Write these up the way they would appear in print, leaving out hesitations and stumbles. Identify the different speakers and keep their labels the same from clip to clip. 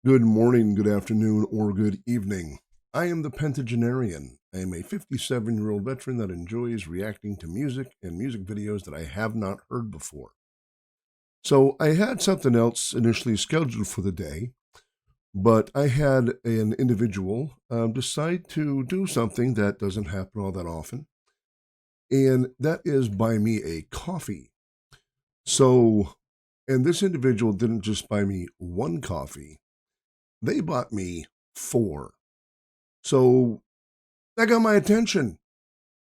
Speaker 1: Good morning, good afternoon, or good evening. I am the Pentagenarian. I am a 57-year-old veteran that enjoys reacting to music and music videos that I have not heard before. So I had something else initially scheduled for the day, but I had an individual decide to do something that doesn't happen all that often, and that is buy me a coffee. So, and this individual didn't just buy me one coffee, they bought me four. So that got my attention.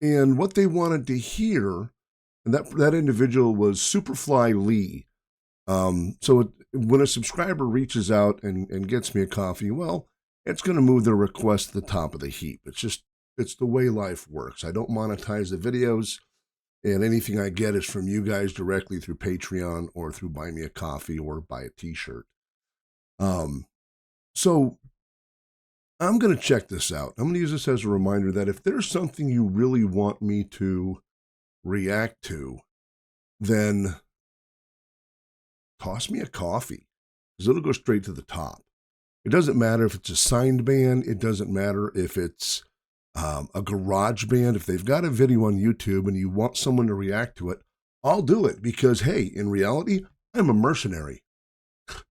Speaker 1: And what they wanted to hear, and that individual was Superfly Lee. When a subscriber reaches out and gets me a coffee, well, it's going to move their request to the top of the heap. It's the way life works. I don't monetize the videos, and anything I get is from you guys directly through Patreon or through Buy Me a Coffee or buy a t-shirt. So I'm going to check this out. I'm going to use this as a reminder that if there's something you really want me to react to, then toss me a coffee, because it'll go straight to the top. It doesn't matter if it's a signed band. It doesn't matter if it's a garage band. If they've got a video on YouTube and you want someone to react to it, I'll do it because, hey, in reality, I'm a mercenary.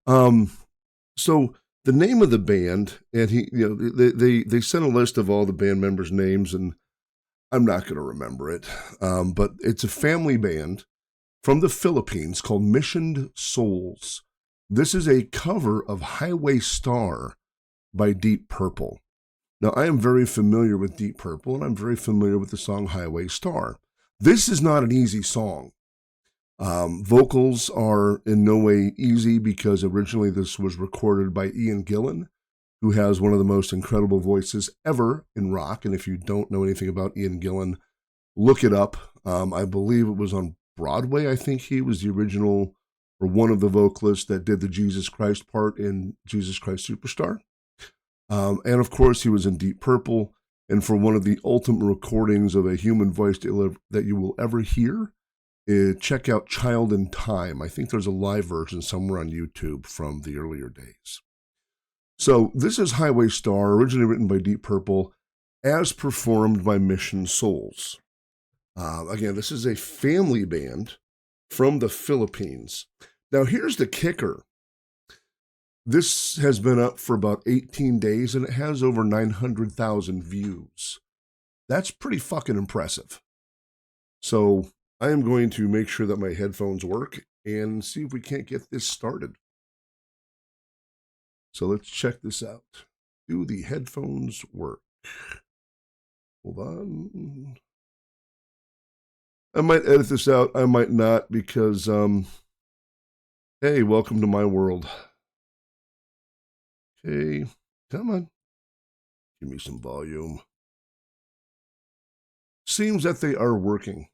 Speaker 1: So the name of the band, and they sent a list of all the band members' names, and I'm not going to remember it, but it's a family band from the Philippines called Missioned Souls. This is a cover of Highway Star by Deep Purple. Now, I am very familiar with Deep Purple, and I'm very familiar with the song Highway Star. This is not an easy song. Vocals are in no way easy because originally this was recorded by Ian Gillan, who has one of the most incredible voices ever in rock. And if you don't know anything about Ian Gillan, look it up. I believe it was on Broadway. I think he was the original or one of the vocalists that did the Jesus Christ part in Jesus Christ Superstar. And of course, he was in Deep Purple. And for one of the ultimate recordings of a human voice that you will ever hear, check out Child in Time. I think there's a live version somewhere on YouTube from the earlier days. So this is Highway Star, originally written by Deep Purple, as performed by Mission Souls. Again, this is a family band from the Philippines. Now, here's the kicker. This has been up for about 18 days, and it has over 900,000 views. That's pretty fucking impressive. So I am going to make sure that my headphones work and see if we can't get this started. So let's check this out. Do the headphones work? Hold on. I might edit this out. I might not because, hey, welcome to my world. Okay, come on. Give me some volume. Seems that they are working.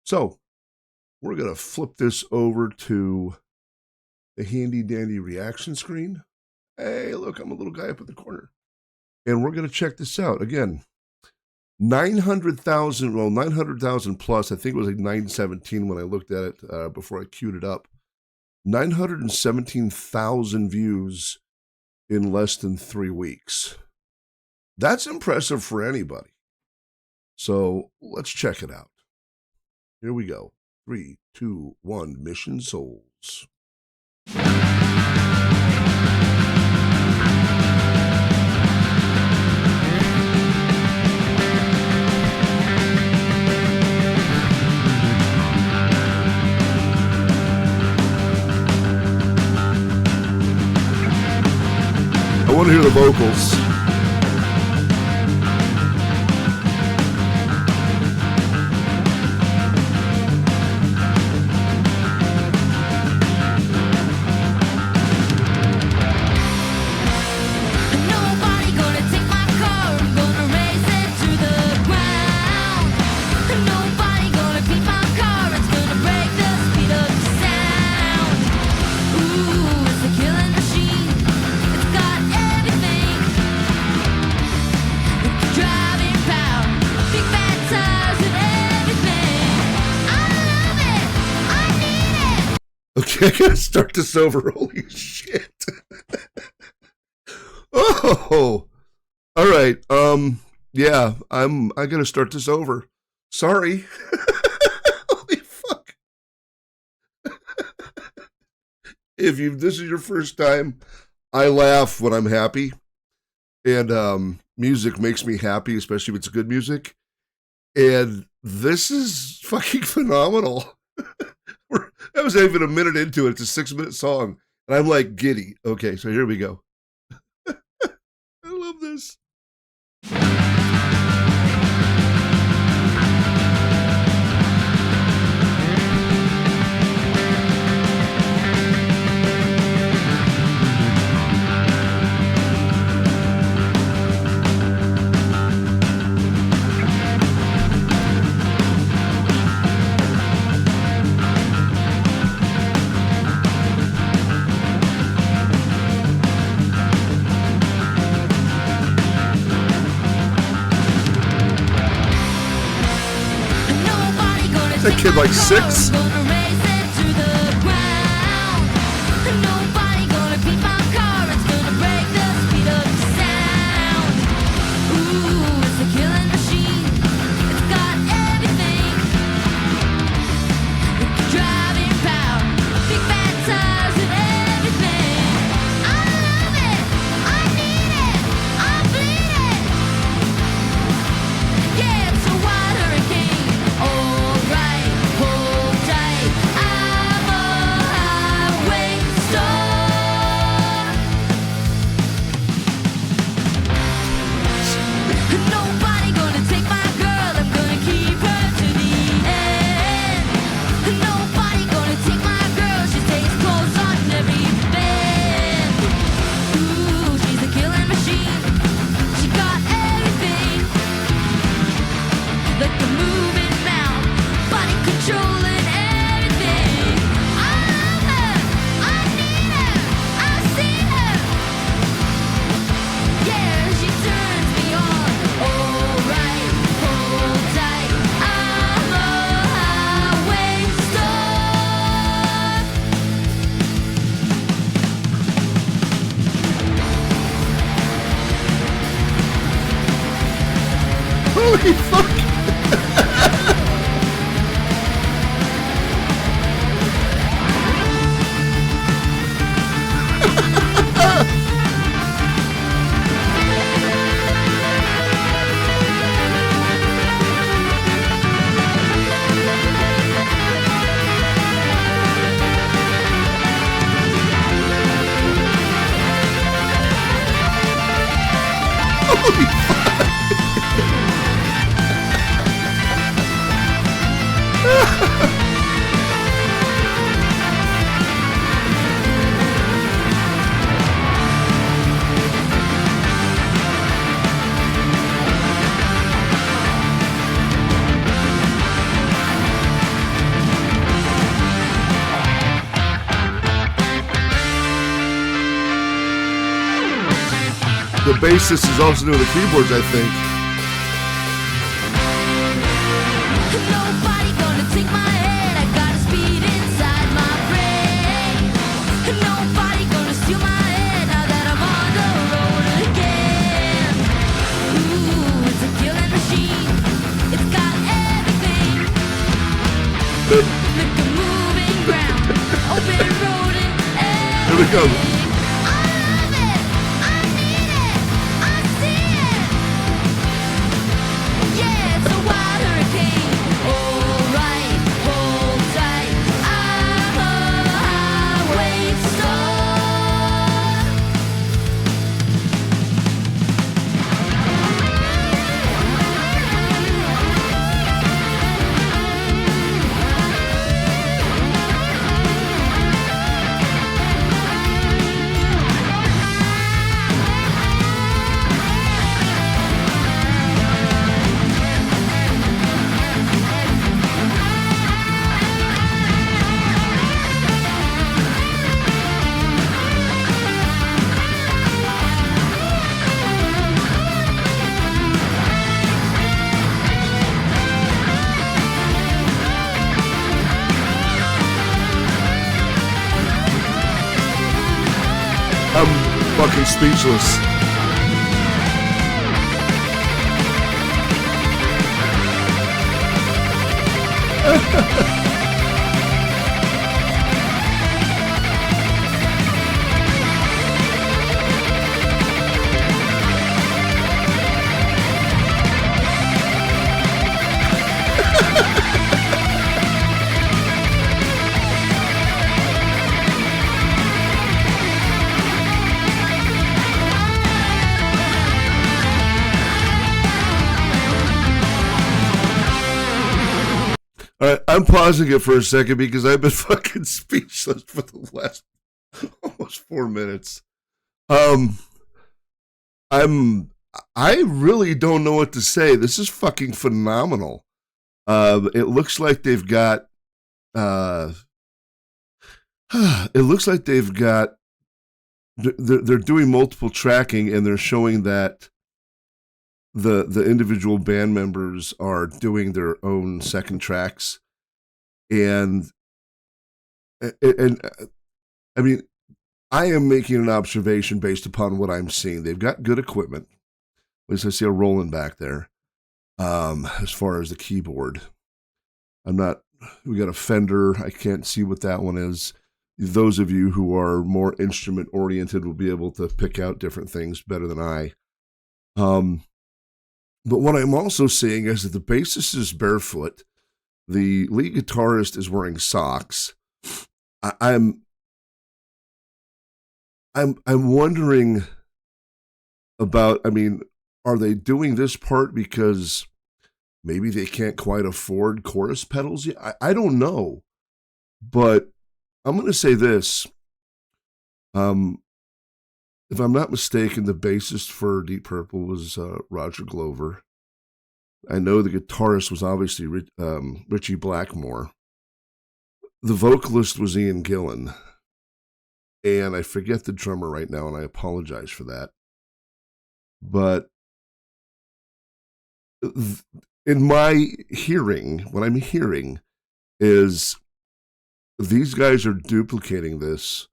Speaker 1: So we're going to flip this over to the handy dandy reaction screen. Hey, look, I'm a little guy up in the corner. And we're going to check this out. Again, 900,000 plus. I think it was like 917 when I looked at it before I queued it up. 917,000 views in less than 3 weeks. That's impressive for anybody. So let's check it out. Here we go. 3, 2, 1, Mission Souls. I want to hear the vocals. Okay, I gotta start this over. Holy shit. Oh, all right. Yeah, I gotta start this over. Sorry. Holy fuck. If this is your first time, I laugh when I'm happy. And music makes me happy, especially if it's good music. And this is fucking phenomenal. I was not even a minute into it. It's a 6-minute song. And I'm like giddy. Okay, so here we go. I love this. That kid like 6? Holy fuck! Holy fuck! The bassist is also doing the keyboards, I think.
Speaker 2: Nobody gonna take my head. I got a speed inside my brain. Nobody gonna steal my head now that I'm on the road again. Ooh, it's a killing machine. It's got everything. Like a moving ground, open road and everything.
Speaker 1: Here we go. I'm fucking speechless. All right, I'm pausing it for a second because I've been fucking speechless for the last almost 4 minutes. Um, I really don't know what to say. This is fucking phenomenal. It looks like they've got. It looks like they've got. They're doing multiple tracking, and they're showing that the individual band members are doing their own second tracks, and I mean, I am making an observation based upon what I'm seeing. They've got good equipment. At least I see a Roland back there. As far as the keyboard, I'm not. We got a Fender. I can't see what that one is. Those of you who are more instrument oriented will be able to pick out different things better than I. But what I'm also seeing is that the bassist is barefoot. The lead guitarist is wearing socks. I'm wondering about. I mean, are they doing this part because maybe they can't quite afford chorus pedals yet? I don't know, but I'm going to say this. If I'm not mistaken, the bassist for Deep Purple was Roger Glover. I know the guitarist was obviously Richie Blackmore. The vocalist was Ian Gillan. And I forget the drummer right now, and I apologize for that. But in my hearing, what I'm hearing is these guys are duplicating this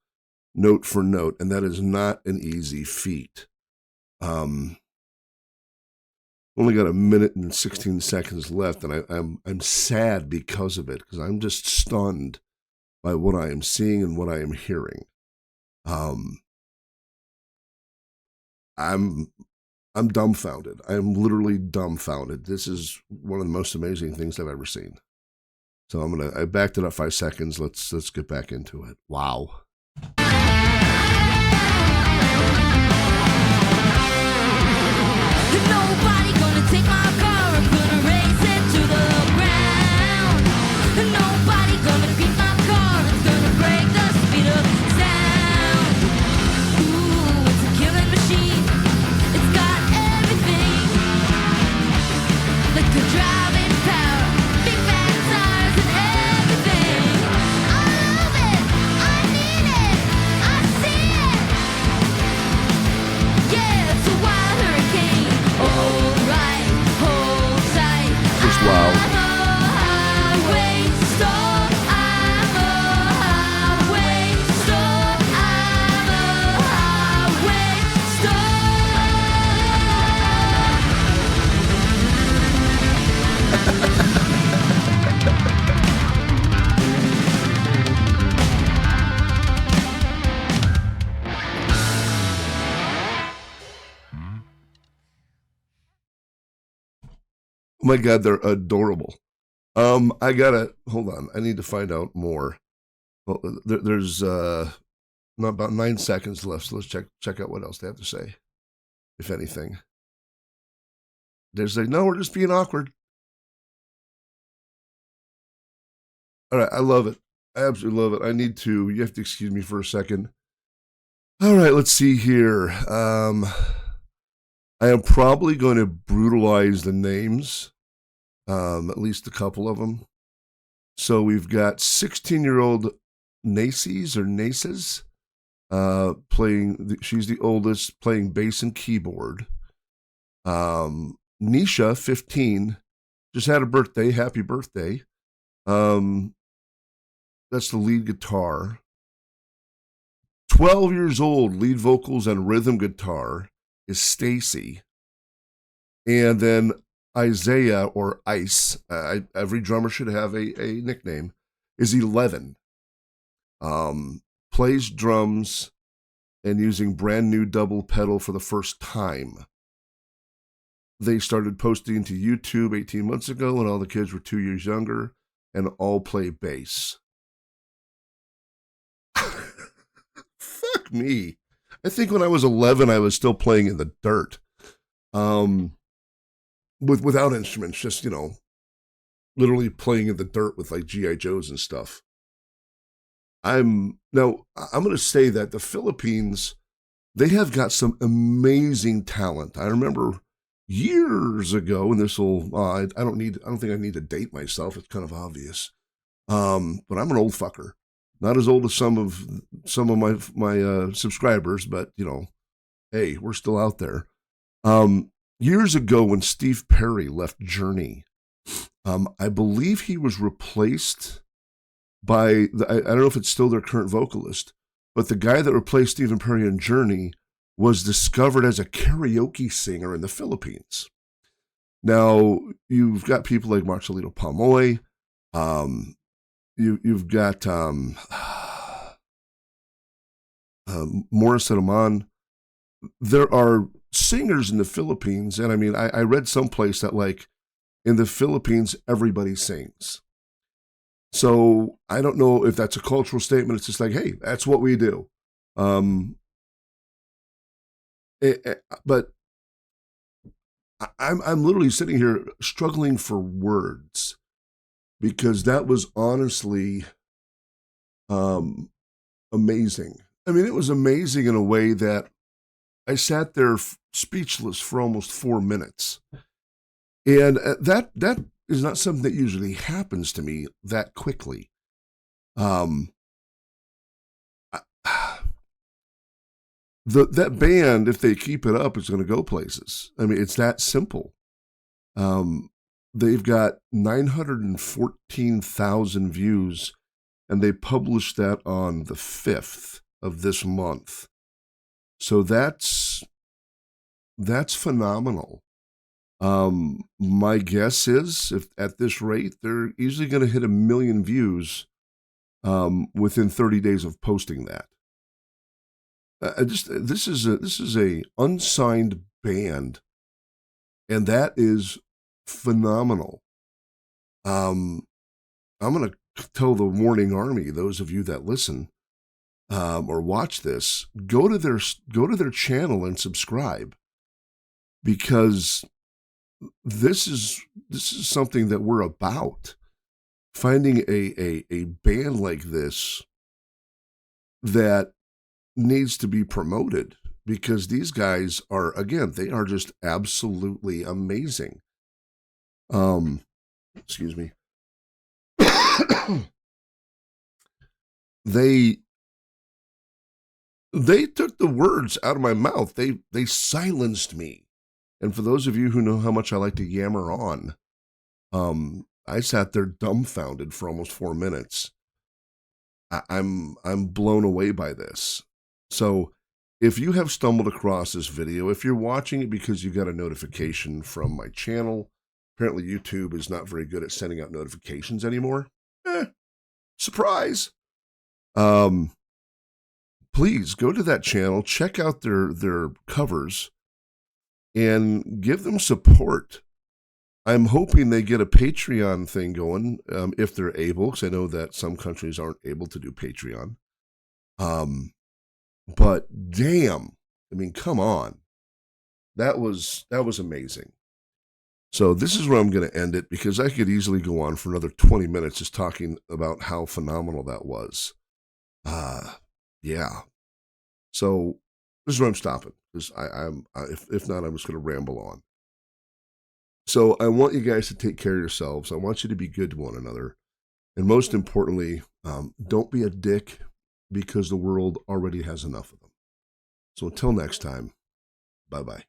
Speaker 1: note for note, and that is not an easy feat. Only got a minute and 16 seconds left, and I'm sad because of it, because I'm just stunned by what I am seeing and what I am hearing. I'm dumbfounded. I'm literally dumbfounded. This is one of the most amazing things I've ever seen. So I backed it up 5 seconds. Let's get back into it. Wow.
Speaker 2: Nobody gonna take my car, I'm gonna race it to the ground. Nobody gonna beat my car, it's gonna break the speed of sound. Ooh, it's a killing machine, it's got everything. Like a driving power, big fat tires and everything. I love it, I need it, I see it. Yeah, it's a wild hurricane. Alright, hold tight.
Speaker 1: Just wow.
Speaker 2: I'm a highway star. I'm a highway star. I'm a highway
Speaker 1: Oh my God, they're adorable. I gotta hold on. I need to find out more. Well, there's not about 9 seconds left, so let's check out what else they have to say, if anything. There's like, no, we're just being awkward. All right, I love it. I absolutely love it. You have to excuse me for a second. All right, let's see here. I am probably going to brutalize the names, at least a couple of them. So we've got 16-year-old Naces, playing, she's the oldest, playing bass and keyboard. Nisha, 15, just had a birthday. Happy birthday. That's the lead guitar. 12 years old, lead vocals and rhythm guitar is Stacy. And then Isaiah or Ice, every drummer should have a nickname, is 11. Plays drums and using brand new double pedal for the first time. They started posting to YouTube 18 months ago when all the kids were 2 years younger and all play bass. Fuck me. I think when I was 11, I was still playing in the dirt. Without instruments, just, literally playing in the dirt with like G.I. Joes and stuff. I'm going to say that the Philippines, they have got some amazing talent. I remember years ago, and this will, I don't think I need to date myself. It's kind of obvious. But I'm an old fucker. Not as old as some of my subscribers, but hey, we're still out there. Years ago, when Steve Perry left Journey, I believe he was replaced by I don't know if it's still their current vocalist, but the guy that replaced Stephen Perry in Journey was discovered as a karaoke singer in the Philippines. Now you've got people like Marcelino Pamoy. You've got Morris Aman. There are singers in the Philippines, and I mean, I read someplace that like in the Philippines everybody sings. So I don't know if that's a cultural statement. It's just like, hey, that's what we do. But I'm literally sitting here struggling for words, because that was honestly amazing. I mean, it was amazing in a way that I sat there speechless for almost 4 minutes. And that is not something that usually happens to me that quickly. That band, if they keep it up, is going to go places. I mean, it's that simple. They've got 914,000 views, and they published that on the 5th of this month. So that's phenomenal. My guess is, if at this rate, they're easily going to hit 1 million views within 30 days of posting that. This is a unsigned band, and that is phenomenal. I'm going to tell the Warning Army, those of you that listen or watch this, go to their channel and subscribe, because this is something that we're about. Finding a band like this that needs to be promoted, because these guys are, again, they are just absolutely amazing. Excuse me. They took the words out of my mouth. They silenced me. And for those of you who know how much I like to yammer on, I sat there dumbfounded for almost 4 minutes. I'm blown away by this. So if you have stumbled across this video, if you're watching it because you got a notification from my channel, apparently YouTube is not very good at sending out notifications anymore. Surprise. Please go to that channel, check out their covers, and give them support. I'm hoping they get a Patreon thing going, if they're able, because I know that some countries aren't able to do Patreon. But damn, I mean, come on. That was amazing. So this is where I'm going to end it, because I could easily go on for another 20 minutes just talking about how phenomenal that was. Yeah. So this is where I'm stopping, because if not, I'm just going to ramble on. So I want you guys to take care of yourselves. I want you to be good to one another. And most importantly, don't be a dick, because the world already has enough of them. So until next time, bye-bye.